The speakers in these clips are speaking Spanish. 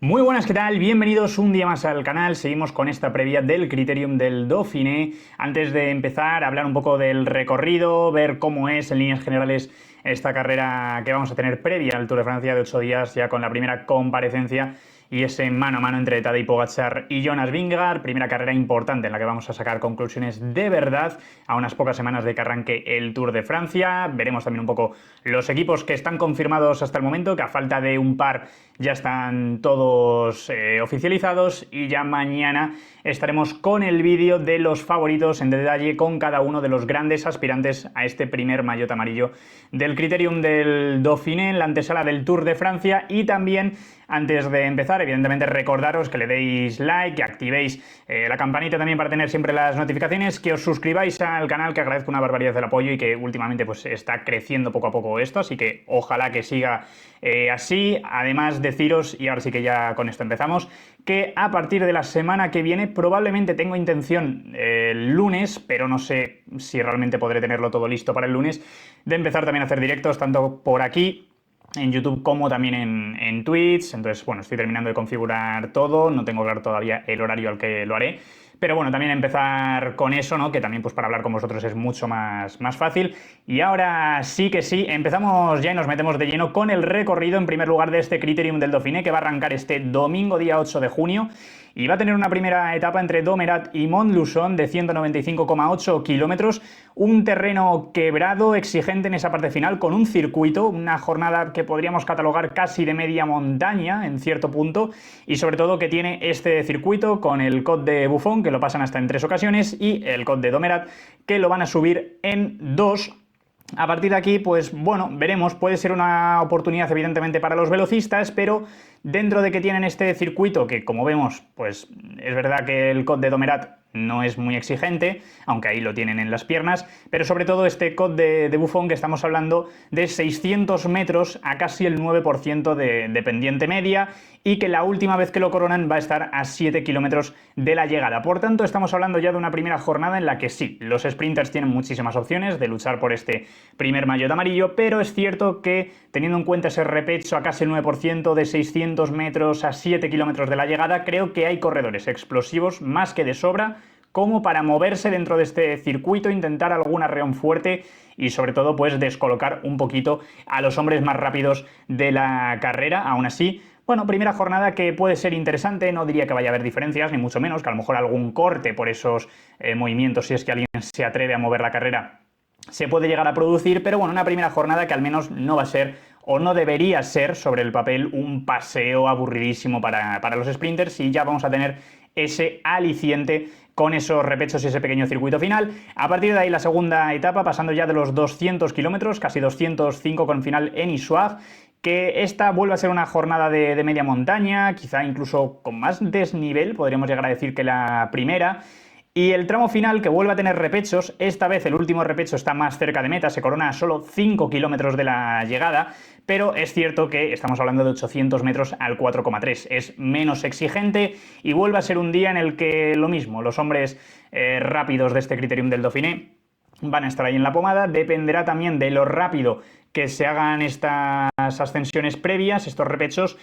Muy buenas, ¿qué tal? Bienvenidos un día más al canal. Seguimos con esta previa del Criterium del Dauphiné. Antes de empezar, hablar un poco del recorrido, ver cómo es en líneas generales esta carrera que vamos a tener previa al Tour de Francia de 8 días, ya con la primera comparecencia y ese mano a mano entre Tadej Pogačar y Jonas Vingegaard. Primera carrera importante en la que vamos a sacar conclusiones de verdad a unas pocas semanas de que arranque el Tour de Francia. Veremos también un poco los equipos que están confirmados hasta el momento, que a falta de un par ya están todos oficializados, y ya mañana estaremos con el vídeo de los favoritos en detalle con cada uno de los grandes aspirantes a este primer maillot amarillo del Criterium del Dauphiné en la antesala del Tour de Francia. Y también, antes de empezar, evidentemente recordaros que le deis like, que activéis la campanita también para tener siempre las notificaciones, que os suscribáis al canal, que agradezco una barbaridad el apoyo y que últimamente pues está creciendo poco a poco esto, así que ojalá que siga así. Además, deciros, y ahora sí que ya con esto empezamos, que a partir de la semana que viene probablemente tengo intención el lunes, pero no sé si realmente podré tenerlo todo listo para el lunes, de empezar también a hacer directos tanto por aquí en YouTube como también en Twitch. Entonces, bueno, estoy terminando de configurar todo, no tengo claro todavía el horario al que lo haré, pero bueno, también empezar con eso, ¿no? Que también pues para hablar con vosotros es mucho más fácil. Y ahora sí que sí, empezamos ya y nos metemos de lleno con el recorrido, en primer lugar, de este Criterium del Dauphiné, que va a arrancar este domingo día 8 de junio. Y va a tener una primera etapa entre Domerat y Montluçon de 195,8 kilómetros, un terreno quebrado, exigente en esa parte final, con un circuito, una jornada que podríamos catalogar casi de media montaña en cierto punto, y sobre todo que tiene este circuito con el Col de Buffon, que lo pasan hasta en 3 ocasiones, y el Col de Domerat, que lo van a subir en 2. A partir de aquí, pues bueno, veremos. Puede ser una oportunidad evidentemente para los velocistas, pero dentro de que tienen este circuito, que como vemos, pues es verdad que el Col de Domerat no es muy exigente, aunque ahí lo tienen en las piernas, pero sobre todo este Col de Buffon, que estamos hablando de 600 metros a casi el 9% de pendiente media, y que la última vez que lo coronan va a estar a 7 kilómetros de la llegada. Por tanto, estamos hablando ya de una primera jornada en la que sí, los sprinters tienen muchísimas opciones de luchar por este primer maillot amarillo, pero es cierto que, teniendo en cuenta ese repecho a casi el 9% de 600 metros a 7 kilómetros de la llegada, creo que hay corredores explosivos más que de sobra como para moverse dentro de este circuito, intentar algún arreón fuerte y sobre todo pues descolocar un poquito a los hombres más rápidos de la carrera. Aún así, bueno, primera jornada que puede ser interesante. No diría que vaya a haber diferencias, ni mucho menos, que a lo mejor algún corte por esos movimientos, si es que alguien se atreve a mover la carrera, se puede llegar a producir, pero bueno, una primera jornada que al menos no va a ser, o no debería ser sobre el papel, un paseo aburridísimo para los sprinters, y ya vamos a tener ese aliciente con esos repechos y ese pequeño circuito final. A partir de ahí, la segunda etapa, pasando ya de los 200 kilómetros, casi 205 con final en Issoire, que esta vuelve a ser una jornada de media montaña, quizá incluso con más desnivel, podríamos llegar a decir, que la primera. Y el tramo final, que vuelve a tener repechos, esta vez el último repecho está más cerca de meta, se corona a solo 5 kilómetros de la llegada, pero es cierto que estamos hablando de 800 metros al 4,3, es menos exigente y vuelve a ser un día en el que lo mismo, los hombres rápidos de este Criterium del Dauphiné van a estar ahí en la pomada. Dependerá también de lo rápido que se hagan estas ascensiones previas, estos repechos,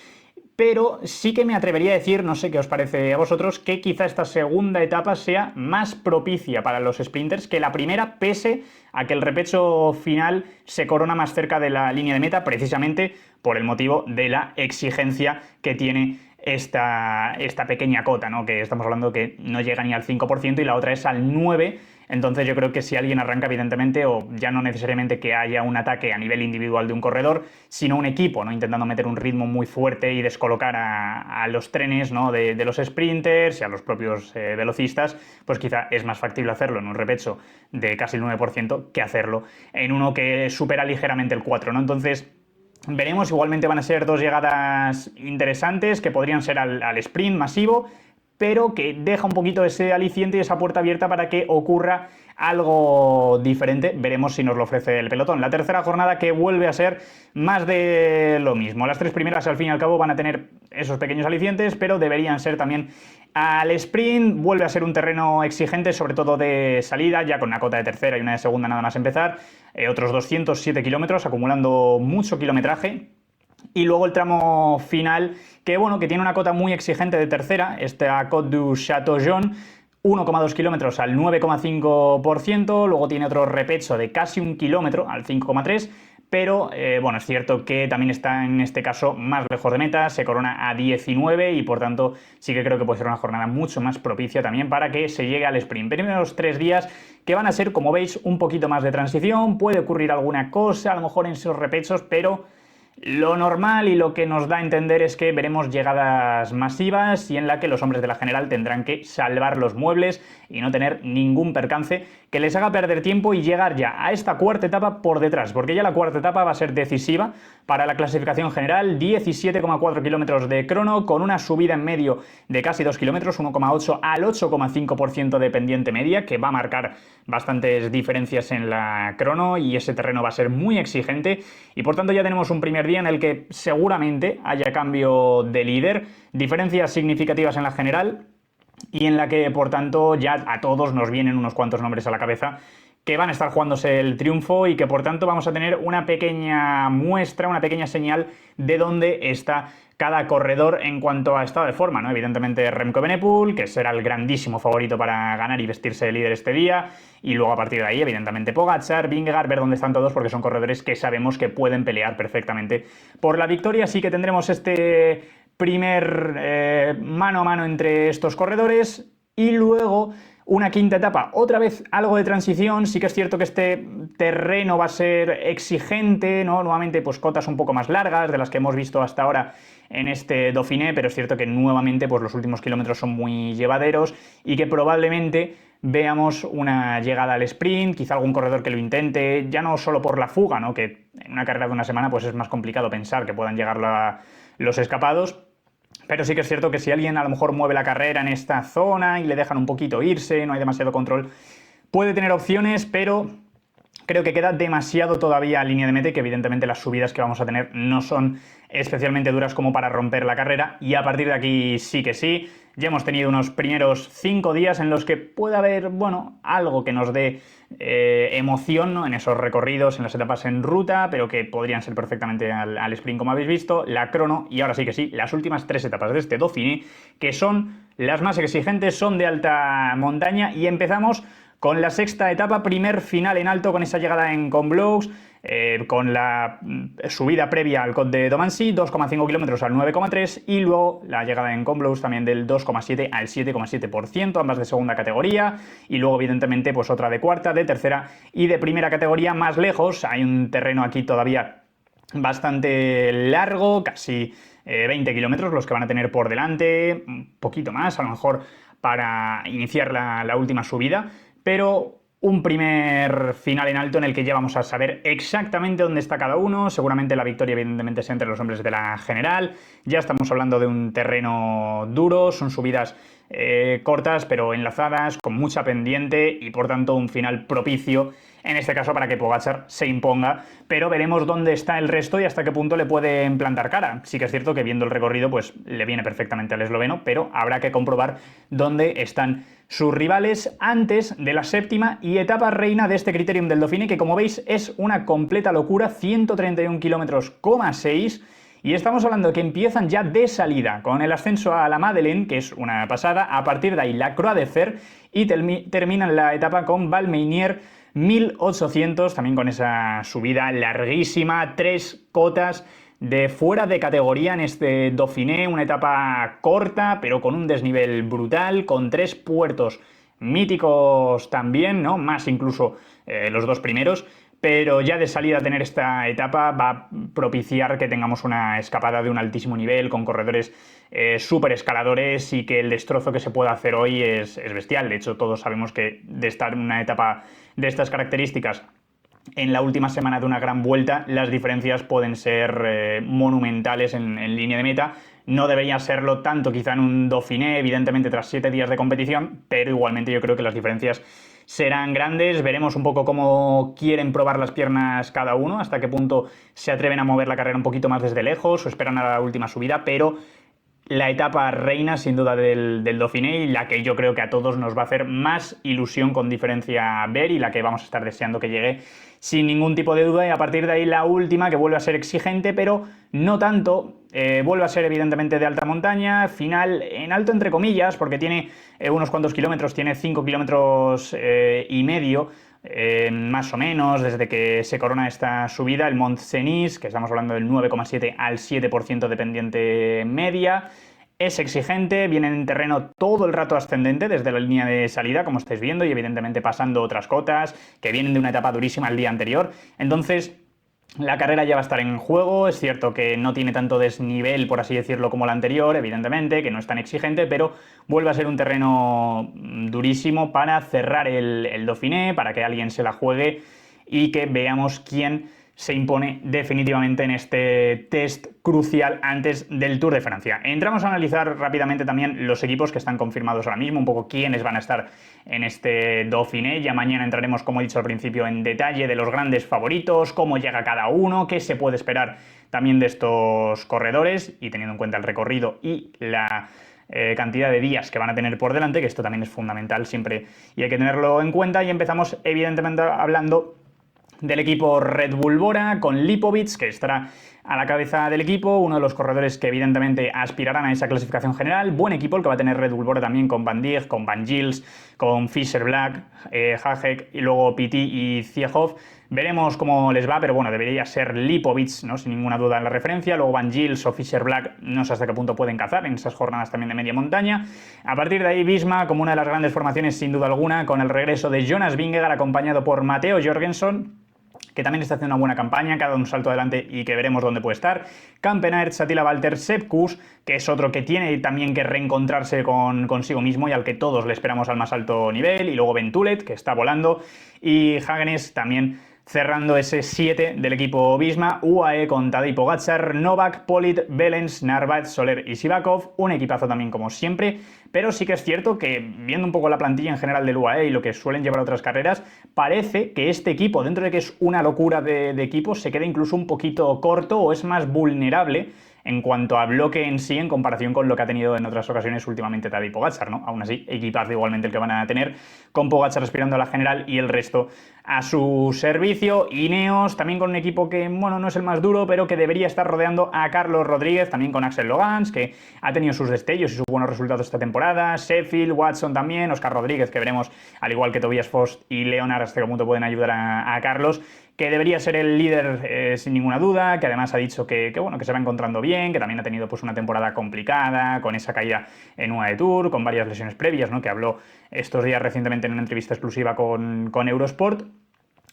pero sí que me atrevería a decir, no sé qué os parece a vosotros, que quizá esta segunda etapa sea más propicia para los sprinters que la primera, pese a que el repecho final se corona más cerca de la línea de meta, precisamente por el motivo de la exigencia que tiene esta pequeña cota, ¿no? Que estamos hablando que no llega ni al 5% y la otra es al 9%. Entonces yo creo que si alguien arranca, evidentemente, o ya no necesariamente que haya un ataque a nivel individual de un corredor, sino un equipo, ¿no? Intentando meter un ritmo muy fuerte y descolocar a los trenes, ¿no? de los sprinters y a los propios velocistas, pues quizá es más factible hacerlo en un repecho de casi el 9% que hacerlo en uno que supera ligeramente el 4%, ¿no? Entonces veremos. Igualmente van a ser dos llegadas interesantes que podrían ser al sprint masivo, pero que deja un poquito ese aliciente y esa puerta abierta para que ocurra algo diferente. Veremos si nos lo ofrece el pelotón. La tercera jornada, que vuelve a ser más de lo mismo. Las tres primeras, al fin y al cabo, van a tener esos pequeños alicientes, pero deberían ser también al sprint. Vuelve a ser un terreno exigente, sobre todo de salida, ya con una cota de tercera y una de segunda nada más empezar. Otros 207 kilómetros, acumulando mucho kilometraje. Y luego el tramo final, que bueno, que tiene una cota muy exigente de tercera, esta Côte du Châteaujon, 1,2 kilómetros al 9,5%, luego tiene otro repecho de casi 1 kilómetro al 5,3%, pero bueno, es cierto que también está en este caso más lejos de meta, se corona a 19 y por tanto sí que creo que puede ser una jornada mucho más propicia también para que se llegue al sprint. Primeros 3 días que van a ser, como veis, un poquito más de transición, puede ocurrir alguna cosa, a lo mejor en esos repechos, pero lo normal y lo que nos da a entender es que veremos llegadas masivas y en la que los hombres de la general tendrán que salvar los muebles y no tener ningún percance que les haga perder tiempo y llegar ya a esta cuarta etapa por detrás, porque ya la cuarta etapa va a ser decisiva para la clasificación general. 17,4 kilómetros de crono con una subida en medio de casi 2 kilómetros, 1,8 al 8,5% de pendiente media, que va a marcar bastantes diferencias en la crono y ese terreno va a ser muy exigente y por tanto ya tenemos un primer día en el que seguramente haya cambio de líder, diferencias significativas en la general y en la que por tanto ya a todos nos vienen unos cuantos nombres a la cabeza que van a estar jugándose el triunfo y que por tanto vamos a tener una pequeña muestra, una pequeña señal de dónde está cada corredor en cuanto a estado de forma, ¿no? Evidentemente Remco Evenepoel, que será el grandísimo favorito para ganar y vestirse de líder este día, y luego a partir de ahí, evidentemente Pogačar, Vingegaard, ver dónde están todos, porque son corredores que sabemos que pueden pelear perfectamente por la victoria, así que tendremos este primer mano a mano entre estos corredores y luego una quinta etapa, otra vez algo de transición. Sí que es cierto que este terreno va a ser exigente, ¿no? Nuevamente pues cotas un poco más largas de las que hemos visto hasta ahora en este Dauphiné, pero es cierto que nuevamente pues los últimos kilómetros son muy llevaderos y que probablemente veamos una llegada al sprint, quizá algún corredor que lo intente, ya no solo por la fuga, ¿no? Que en una carrera de una semana pues es más complicado pensar que puedan llegar los escapados. Pero sí que es cierto que si alguien a lo mejor mueve la carrera en esta zona y le dejan un poquito irse, no hay demasiado control, puede tener opciones, pero creo que queda demasiado todavía línea de meta y que evidentemente las subidas que vamos a tener no son especialmente duras como para romper la carrera y a partir de aquí sí que sí. Ya hemos tenido unos primeros 5 días en los que puede haber, bueno, algo que nos dé emoción, ¿no? En esos recorridos, en las etapas en ruta, pero que podrían ser perfectamente al sprint como habéis visto, la crono y ahora sí que sí, las últimas 3 etapas de este Dauphiné, que son las más exigentes, son de alta montaña y empezamos con la sexta etapa, primer final en alto con esa llegada en Combloux, con la subida previa al Col de Domancy, 2,5 kilómetros al 9,3 y luego la llegada en Combloux también del 2,7 al 7,7%, ambas de segunda categoría y luego evidentemente pues otra de cuarta, de tercera y de primera categoría. Más lejos hay un terreno aquí todavía bastante largo, casi 20 kilómetros los que van a tener por delante, un poquito más a lo mejor para iniciar la última subida, pero un primer final en alto en el que ya vamos a saber exactamente dónde está cada uno. Seguramente la victoria evidentemente sea entre los hombres de la general. Ya estamos hablando de un terreno duro, son subidas cortas pero enlazadas, con mucha pendiente y por tanto un final propicio en este caso para que Pogačar se imponga, pero veremos dónde está el resto y hasta qué punto le pueden plantar cara. Sí que es cierto que viendo el recorrido pues le viene perfectamente al esloveno, pero habrá que comprobar dónde están sus rivales antes de la séptima y etapa reina de este Criterium del Dauphiné, que como veis es una completa locura, 131 kilómetros, y estamos hablando de que empiezan ya de salida con el ascenso a la Madeleine, que es una pasada, a partir de ahí la Croix de Fer y terminan la etapa con Valmeinier 1800, también con esa subida larguísima, 3 cotas de fuera de categoría en este Dauphiné, una etapa corta pero con un desnivel brutal, con 3 puertos míticos también, ¿no? Más incluso los 2 primeros, pero ya de salida a tener esta etapa va a propiciar que tengamos una escapada de un altísimo nivel con corredores súper escaladores y que el destrozo que se pueda hacer hoy es bestial. De hecho, todos sabemos que de estar en una etapa de estas características en la última semana de una gran vuelta, las diferencias pueden ser monumentales en línea de meta. No debería serlo tanto quizá en un Dauphiné, evidentemente tras 7 días de competición, pero igualmente yo creo que las diferencias serán grandes. Veremos un poco cómo quieren probar las piernas cada uno, hasta qué punto se atreven a mover la carrera un poquito más desde lejos o esperan a la última subida, pero la etapa reina sin duda del Dauphiné y la que yo creo que a todos nos va a hacer más ilusión con diferencia ver y la que vamos a estar deseando que llegue sin ningún tipo de duda. Y a partir de ahí la última, que vuelve a ser exigente pero no tanto, vuelve a ser evidentemente de alta montaña, final en alto entre comillas porque tiene unos cuantos kilómetros, tiene 5 kilómetros y medio, más o menos, desde que se corona esta subida, el Mont Cenis, que estamos hablando del 9,7 al 7% de pendiente media. Es exigente, viene en terreno todo el rato ascendente desde la línea de salida, como estáis viendo, y evidentemente pasando otras cotas que vienen de una etapa durísima el día anterior. Entonces, la carrera ya va a estar en juego. Es cierto que no tiene tanto desnivel, por así decirlo, como la anterior, evidentemente, que no es tan exigente, pero vuelve a ser un terreno durísimo para cerrar el Dauphiné, para que alguien se la juegue y que veamos quién se impone definitivamente en este test crucial antes del Tour de Francia. Entramos a analizar rápidamente también los equipos que están confirmados ahora mismo, un poco quiénes van a estar en este Dauphiné. Ya mañana entraremos, como he dicho al principio, en detalle de los grandes favoritos, cómo llega cada uno, qué se puede esperar también de estos corredores y teniendo en cuenta el recorrido y la cantidad de días que van a tener por delante, que esto también es fundamental siempre y hay que tenerlo en cuenta. Y empezamos evidentemente hablando del equipo Red Bull Bora, con Lipovic, que estará a la cabeza del equipo, uno de los corredores que evidentemente aspirarán a esa clasificación general. Buen equipo el que va a tener Red Bull Bora también, con Van Dijk, con Van Gils, con Fischer Black, Hajek y luego Pity y Ziehoff. Veremos cómo les va, pero bueno, debería ser Lipovic, ¿no? Sin ninguna duda en la referencia. Luego Van Gils o Fischer Black, no sé hasta qué punto pueden cazar en esas jornadas también de media montaña. A partir de ahí, Visma como una de las grandes formaciones sin duda alguna, con el regreso de Jonas Vingegaard acompañado por Matteo Jorgensen, que también está haciendo una buena campaña, que ha dado un salto adelante y que veremos dónde puede estar. Kampenaerts, Attila Valter, Sepp Kuss, que es otro que tiene también que reencontrarse consigo mismo y al que todos le esperamos al más alto nivel. Y luego Ventulet, que está volando, y Hagenes también cerrando ese 7 del equipo Visma. UAE con Tadej Pogačar, Novak, Polit, Belens, Narváez, Soler y Sivakov. Un equipazo también como siempre, pero sí que es cierto que viendo un poco la plantilla en general del UAE y lo que suelen llevar a otras carreras, parece que este equipo, dentro de que es una locura de equipo, se queda incluso un poquito corto o es más vulnerable en cuanto a bloque en sí en comparación con lo que ha tenido en otras ocasiones últimamente Tadej Pogačar, ¿no? Aún así, equipazo igualmente el que van a tener, con Pogačar aspirando a la general y el resto a su servicio. Ineos también con un equipo que, bueno, no es el más duro, pero que debería estar rodeando a Carlos Rodríguez, también con Axel Logans, que ha tenido sus destellos y sus buenos resultados esta temporada. Sheffield, Watson también, Oscar Rodríguez, que veremos, al igual que Tobias Foss y Leonard, hasta qué punto pueden ayudar a Carlos, que debería ser el líder sin ninguna duda, que además ha dicho que bueno, que se va encontrando bien, que también ha tenido pues una temporada complicada, con esa caída en UAE Tour, con varias lesiones previas, ¿no? Que habló estos días recientemente en una entrevista exclusiva con Eurosport.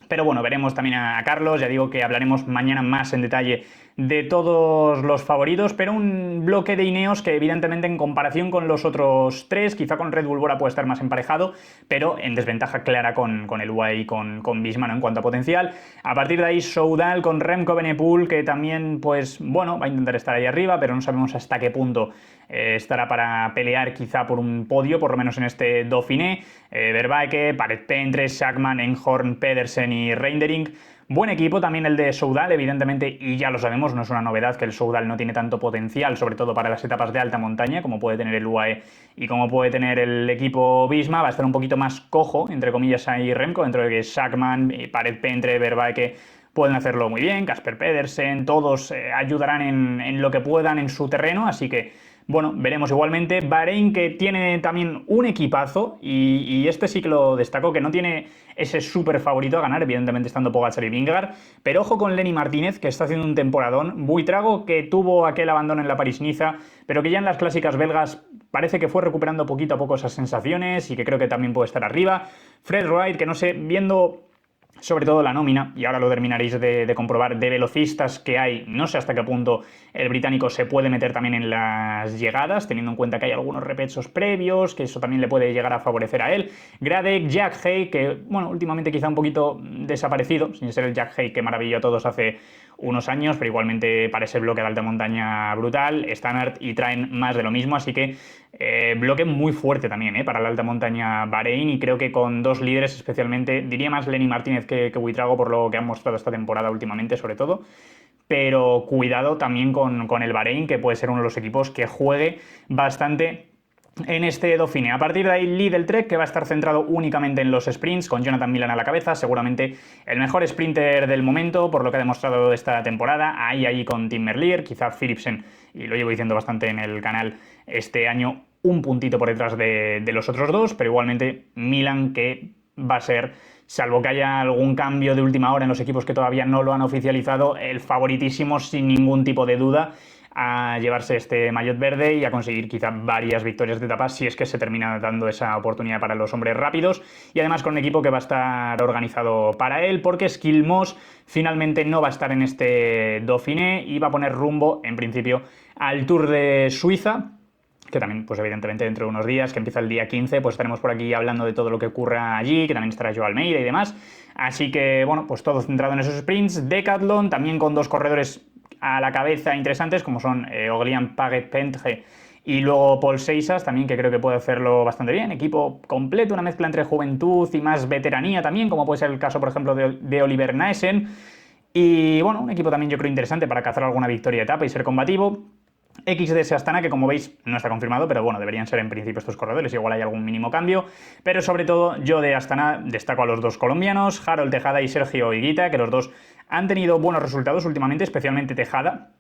Pero bueno, veremos también a Carlos, ya digo que hablaremos mañana más en detalle de todos los favoritos, pero un bloque de Ineos que evidentemente en comparación con los otros tres, quizá con Red Bull Bora puede estar más emparejado, pero en desventaja clara con el UAE y con Visma, ¿no? En cuanto a potencial. A partir de ahí Soudal con Remco Evenepoel, que también pues bueno, va a intentar estar ahí arriba, pero no sabemos hasta qué punto estará para pelear quizá por un podio, por lo menos en este Dauphiné. Vervaeke, Paret Pentre, Schachmann, Enghorn, Pedersen y Reindering. Buen equipo también el de Soudal, evidentemente, y ya lo sabemos, no es una novedad que el Soudal no tiene tanto potencial, sobre todo para las etapas de alta montaña, como puede tener el UAE y como puede tener el equipo Visma. Va a estar un poquito más cojo, entre comillas, ahí Remco, dentro de que Schachmann, Paret Pentre, Vervaeke pueden hacerlo muy bien, Casper Pedersen, todos ayudarán en lo que puedan en su terreno, así que bueno, veremos igualmente. Bahrein, que tiene también un equipazo y este sí que lo destaco, que no tiene ese súper favorito a ganar, evidentemente estando Pogačar y Vingegaard, pero ojo con Lenny Martínez, que está haciendo un temporadón. Buitrago, que tuvo aquel abandono en la París-Niza, pero que ya en las clásicas belgas parece que fue recuperando poquito a poco esas sensaciones y que creo que también puede estar arriba. Fred Wright, que no sé, viendo sobre todo la nómina, y ahora lo terminaréis de comprobar, de velocistas que hay, no sé hasta qué punto el británico se puede meter también en las llegadas, teniendo en cuenta que hay algunos repechos previos, que eso también le puede llegar a favorecer a él. Gradek, Jack Hay, que bueno, últimamente quizá un poquito desaparecido, sin ser el Jack Hay que maravilló a todos hace unos años, pero igualmente para ese bloque de alta montaña brutal, Stannard y traen más de lo mismo, así que bloque muy fuerte también para la alta montaña Bahrein, y creo que con dos líderes especialmente, diría más Lenny Martínez que Buitrago por lo que han mostrado esta temporada últimamente sobre todo, pero cuidado también con el Bahrein, que puede ser uno de los equipos que juegue bastante en este Dauphiné. A partir de ahí, Lidl Trek, que va a estar centrado únicamente en los sprints, con Jonathan Milan a la cabeza, seguramente el mejor sprinter del momento, por lo que ha demostrado esta temporada, ahí con Tim Merlier, quizá Philipsen, y lo llevo diciendo bastante en el canal este año, un puntito por detrás de los otros dos, pero igualmente Milan, que va a ser, salvo que haya algún cambio de última hora en los equipos que todavía no lo han oficializado, el favoritísimo sin ningún tipo de duda a llevarse este maillot verde y a conseguir quizá varias victorias de etapa si es que se termina dando esa oportunidad para los hombres rápidos, y además con un equipo que va a estar organizado para él, porque Skill Moss finalmente no va a estar en este Dauphiné y va a poner rumbo en principio al Tour de Suiza, que también, pues evidentemente dentro de unos días, que empieza el día 15, pues estaremos por aquí hablando de todo lo que ocurra allí, que también estará Joao Almeida y demás. Así que, bueno, pues todo centrado en esos sprints. Decathlon, también con dos corredores a la cabeza interesantes, como son Aurélien Paget-Pentre y luego Paul Seixas, también, que creo que puede hacerlo bastante bien. Equipo completo, una mezcla entre juventud y más veteranía también, como puede ser el caso, por ejemplo, de Oliver Naesen. Y, bueno, un equipo también yo creo interesante para cazar alguna victoria de etapa y ser combativo. XDS Astana, que como veis no está confirmado, pero bueno, deberían ser en principio estos corredores, igual hay algún mínimo cambio, pero sobre todo yo de Astana destaco a los dos colombianos, Harold Tejada y Sergio Higuita, que los dos han tenido buenos resultados últimamente, especialmente Tejada,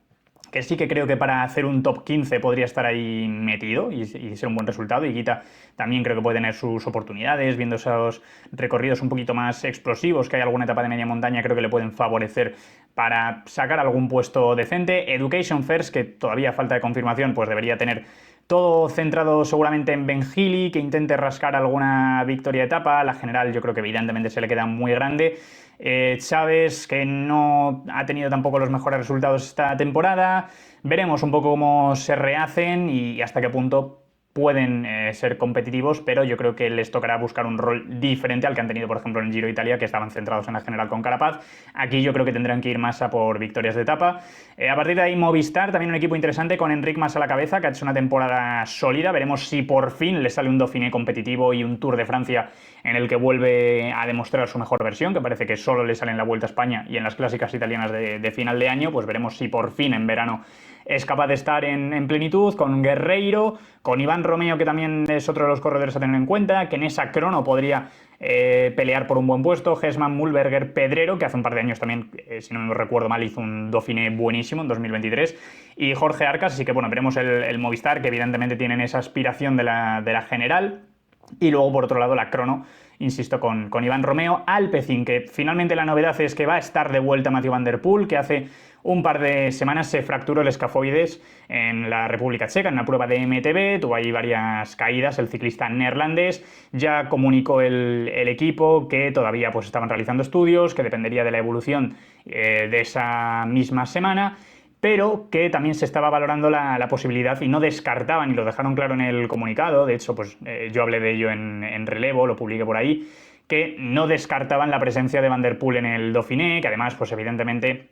que sí que creo que para hacer un top 15 podría estar ahí metido y ser un buen resultado. Y Higuita también creo que puede tener sus oportunidades, viendo esos recorridos un poquito más explosivos, que hay alguna etapa de media montaña, creo que le pueden favorecer para sacar algún puesto decente. Education First, que todavía falta de confirmación, pues debería tener todo centrado seguramente en Ben Healy, que intente rascar alguna victoria de etapa. La general yo creo que evidentemente se le queda muy grande. Chávez, que no ha tenido tampoco los mejores resultados esta temporada. Veremos un poco cómo se rehacen y hasta qué punto pueden ser competitivos, pero yo creo que les tocará buscar un rol diferente al que han tenido, por ejemplo, en el Giro de Italia, que estaban centrados en la general con Carapaz. Aquí yo creo que tendrán que ir más a por victorias de etapa. A partir de ahí, Movistar, también un equipo interesante con Enric Mas a la cabeza, que ha hecho una temporada sólida. Veremos si por fin le sale un Dauphiné competitivo y un Tour de Francia en el que vuelve a demostrar su mejor versión, que parece que solo le sale en la Vuelta a España y en las clásicas italianas de final de año. Pues veremos si por fin en verano es capaz de estar en plenitud, con Guerreiro, con Iván Romeo, que también es otro de los corredores a tener en cuenta, que en esa crono podría pelear por un buen puesto, Gesman, Mühlberger, Pedrero, que hace un par de años también, si no me recuerdo mal, hizo un Dauphiné buenísimo en 2023, y Jorge Arcas. Así que bueno, veremos el Movistar, que evidentemente tienen esa aspiración de la general, y luego por otro lado la crono, insisto, con Iván Romeo. Alpecin, que finalmente la novedad es que va a estar de vuelta Mathieu van der Poel, que hace un par de semanas se fracturó el escafoides en la República Checa, en una prueba de MTB, tuvo ahí varias caídas el ciclista neerlandés. Ya comunicó el equipo que todavía pues estaban realizando estudios, que dependería de la evolución de esa misma semana, pero que también se estaba valorando la posibilidad y no descartaban, y lo dejaron claro en el comunicado. De hecho, pues yo hablé de ello en Relevo, lo publiqué por ahí, que no descartaban la presencia de Van der Poel en el Dauphiné, que además, pues evidentemente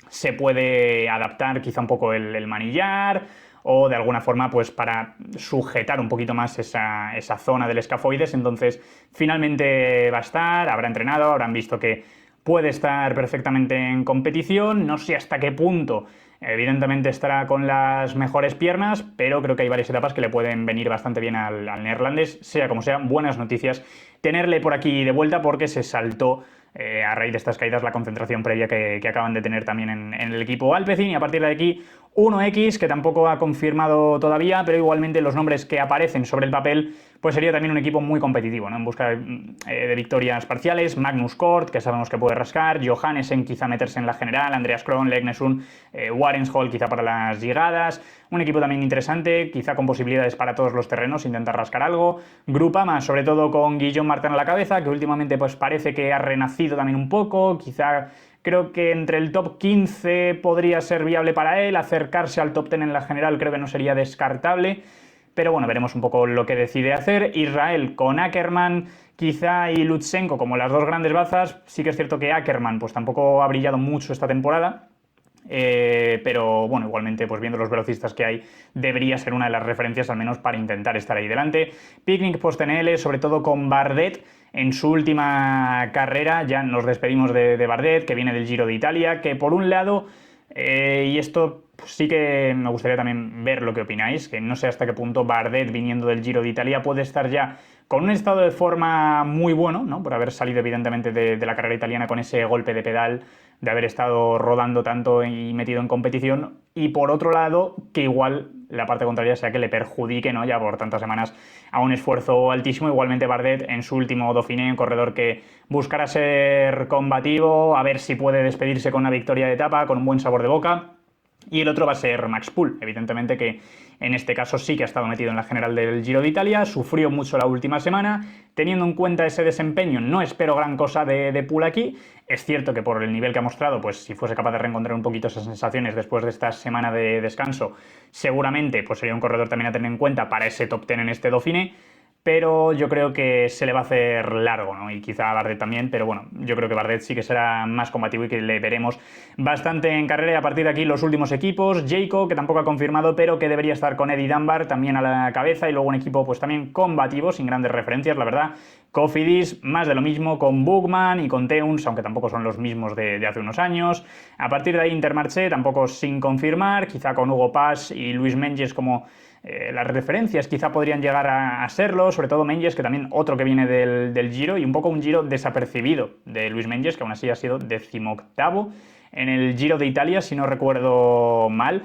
se puede adaptar quizá un poco el manillar, o de alguna forma pues para sujetar un poquito más esa zona del escafoides. Entonces finalmente va a estar, habrá entrenado, habrán visto que puede estar perfectamente en competición. No sé hasta qué punto evidentemente estará con las mejores piernas, pero creo que hay varias etapas que le pueden venir bastante bien al neerlandés. Sea como sea, buenas noticias tenerle por aquí de vuelta, porque se saltó a raíz de estas caídas la concentración previa que acaban de tener también en el equipo Alpecin. Y a partir de aquí 1X, que tampoco ha confirmado todavía, pero igualmente los nombres que aparecen sobre el papel, pues sería también un equipo muy competitivo, ¿no? En busca de victorias parciales. Magnus Cort, que sabemos que puede rascar, Johannesen quizá meterse en la general, Andreas Kron, Legnesund, Warensholt quizá para las llegadas. Un equipo también interesante, quizá con posibilidades para todos los terrenos, intentar rascar algo. Grupama, sobre todo con Guillaume Martin a la cabeza, que últimamente pues parece que ha renacido también un poco. Quizá creo que entre el top 15 podría ser viable para él, acercarse al top 10 en la general creo que no sería descartable, pero bueno, veremos un poco lo que decide hacer. Israel con Ackermann quizá y Lutsenko como las dos grandes bazas. Sí que es cierto que Ackermann pues tampoco ha brillado mucho esta temporada, pero bueno, igualmente pues viendo los velocistas que hay debería ser una de las referencias al menos para intentar estar ahí delante. Picnic Post-NL, sobre todo con Bardet en su última carrera. Ya nos despedimos de Bardet, que viene del Giro de Italia, que por un lado Y esto sí que me gustaría también ver lo que opináis, que no sé hasta qué punto Bardet, viniendo del Giro de Italia, puede estar ya con un estado de forma muy bueno, ¿no? Por haber salido evidentemente de la carrera italiana con ese golpe de pedal, de haber estado rodando tanto y metido en competición, y por otro lado, que igual la parte contraria sea que le perjudique, ¿no? Ya por tantas semanas a un esfuerzo altísimo. Igualmente Bardet en su último Dauphiné, un corredor que buscará ser combativo, a ver si puede despedirse con una victoria de etapa, con un buen sabor de boca. Y el otro va a ser Max Poole, evidentemente que en este caso sí que ha estado metido en la general del Giro de Italia, sufrió mucho la última semana, teniendo en cuenta ese desempeño no espero gran cosa de Poole aquí, es cierto que por el nivel que ha mostrado, pues si fuese capaz de reencontrar un poquito esas sensaciones después de esta semana de descanso, seguramente pues sería un corredor también a tener en cuenta para ese top 10 en este Dauphiné, pero yo creo que se le va a hacer largo, ¿no? Y quizá a Bardet también, pero bueno, yo creo que Bardet sí que será más combativo y que le veremos bastante en carrera. Y a partir de aquí los últimos equipos, Jayco, que tampoco ha confirmado, pero que debería estar con Eddie Dunbar también a la cabeza, y luego un equipo pues también combativo, sin grandes referencias, la verdad. Cofidis, más de lo mismo con Bookman y con Teuns, aunque tampoco son los mismos de hace unos años. A partir de ahí Intermarché, tampoco sin confirmar, quizá con Hugo Pas y Luis Menges como las referencias quizá podrían llegar a serlo, sobre todo Menges, que también otro que viene del Giro, y un poco un Giro desapercibido de Luis Menges, que aún así ha sido 18º en el Giro de Italia, si no recuerdo mal.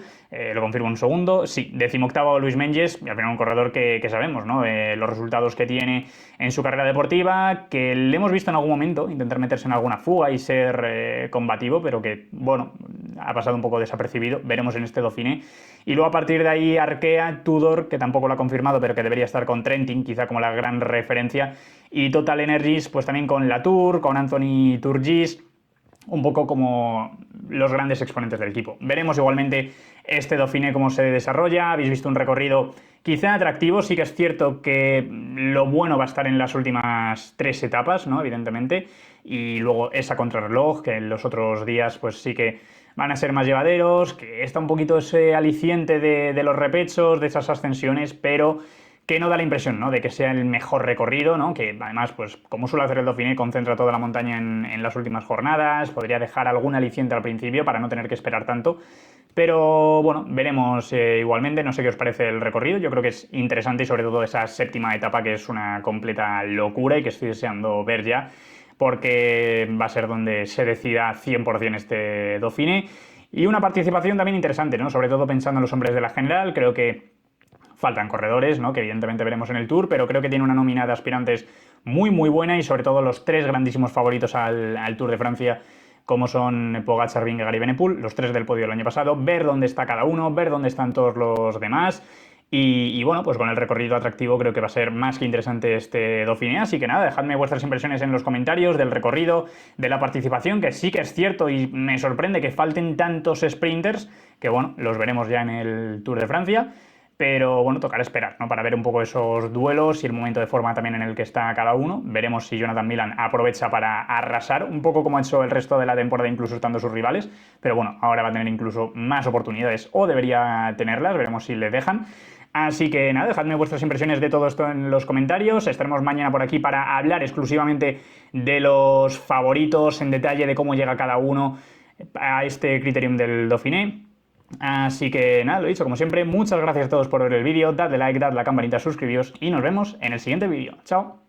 Lo confirmo un segundo. Sí, 18º Luis Menges, y al final un corredor que sabemos, ¿no? Los resultados que tiene en su carrera deportiva, que le hemos visto en algún momento intentar meterse en alguna fuga y ser combativo, pero que, bueno, ha pasado un poco desapercibido. Veremos en este Dauphiné. Y luego a partir de ahí Arkea, Tudor, que tampoco lo ha confirmado, pero que debería estar con Trentin, quizá como la gran referencia. Y Total Energies, pues también con Latour, con Anthony Turgis, un poco como los grandes exponentes del equipo. Veremos igualmente este Dauphiné cómo se desarrolla. Habéis visto un recorrido quizá atractivo. Sí que es cierto que lo bueno va a estar en las últimas 3 etapas, ¿no? Evidentemente. Y luego esa contrarreloj, que en los otros días pues sí que van a ser más llevaderos, que está un poquito ese aliciente de los repechos, de esas ascensiones, pero que no da la impresión, ¿no?, de que sea el mejor recorrido, ¿no? Que además, pues como suele hacer el Dauphiné, concentra toda la montaña en las últimas jornadas, podría dejar algún aliciente al principio para no tener que esperar tanto, pero bueno, veremos igualmente. No sé qué os parece el recorrido, yo creo que es interesante, y sobre todo esa séptima etapa, que es una completa locura y que estoy deseando ver ya, porque va a ser donde se decida 100% este Dauphiné. Y una participación también interesante, ¿no? Sobre todo pensando en los hombres de la general. Creo que faltan corredores, ¿no?, que evidentemente veremos en el Tour, pero creo que tiene una nómina de aspirantes muy muy buena, y sobre todo los 3 grandísimos favoritos al Tour de Francia, como son Pogačar, Vingegaard y Evenepoel, los 3 del podio del año pasado. Ver dónde está cada uno, ver dónde están todos los demás. Y bueno, pues con el recorrido atractivo creo que va a ser más que interesante este Dauphiné. Así que nada, dejadme vuestras impresiones en los comentarios del recorrido, de la participación, que sí que es cierto y me sorprende que falten tantos sprinters, que bueno, los veremos ya en el Tour de Francia. Pero bueno, tocará esperar, ¿no?, para ver un poco esos duelos y el momento de forma también en el que está cada uno. Veremos si Jonathan Milan aprovecha para arrasar, un poco como ha hecho el resto de la temporada, incluso estando sus rivales. Pero bueno, ahora va a tener incluso más oportunidades, o debería tenerlas, veremos si le dejan. Así que nada, dejadme vuestras impresiones de todo esto en los comentarios. Estaremos mañana por aquí para hablar exclusivamente de los favoritos en detalle, de cómo llega cada uno a este criterium del Dauphiné. Así que nada, lo dicho, como siempre, muchas gracias a todos por ver el vídeo, dadle like, dadle a la campanita, suscribíos, y nos vemos en el siguiente vídeo. ¡Chao!